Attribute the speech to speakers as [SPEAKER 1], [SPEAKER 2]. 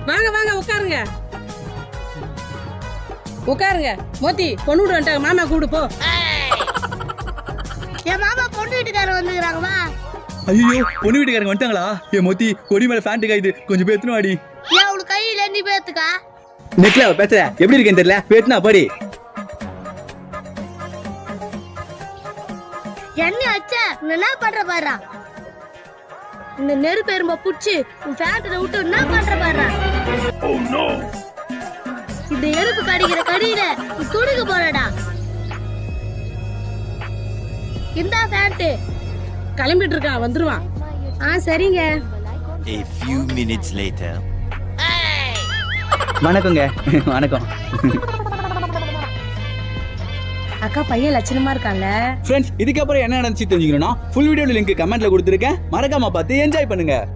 [SPEAKER 1] வாங்க வாங்க உட்காருங்க உட்காருங்க. மோத்தி பொண்ணு விட்டு வந்துட்டாங்க, மாமா கூப்பிடு போ.
[SPEAKER 2] என் மாமா பொண்ணு வீட்டுக்காரர் வந்துக்கிறாங்க வா.
[SPEAKER 3] ஐயோ பொண்ணு வீட்டுக்காரங்க வந்துட்டாங்களா? மோத்தி கொடி மேல ஃபேண்ட் காயுது, கொஞ்சம் பேத்துணும் அடி.
[SPEAKER 2] ஏன் அவளுக்கு கையில நீ பேத்துக்கா?
[SPEAKER 3] நெட்ல பேசுற எப்படி இருக்கேன்னு தெரியல, பேத்துனா படி.
[SPEAKER 2] என்ன அச்சா என்ன பண்ற பாரு. இந்த நெருப்பு எறும்ப புடிச்சு உன் ஃபேண்ட்ல விட்டு என்ன பண்ற பாரு. இந்த எறும்பு கடிக்கிற கடியில நீ துடிக்க போறடா. இந்த ஃபேண்ட்
[SPEAKER 1] கிளம்பிட்டு இருக்கான், வந்துருவான். சரிங்க.
[SPEAKER 4] A few minutes later.
[SPEAKER 3] வணக்கங்க. வணக்கம்.
[SPEAKER 1] அக்கா பையன் லட்சணமா இருக்கான்ல.
[SPEAKER 3] ஃப்ரெண்ட்ஸ், இதுக்கப்புறம் என்ன நடந்துச்சு தெரிஞ்சுக்கணும்னா ஃபுல் வீடியோ லிங்க் கமெண்ட்ல கொடுத்துருக்கேன், மறக்காம பார்த்து என்ஜாய் பண்ணுங்க.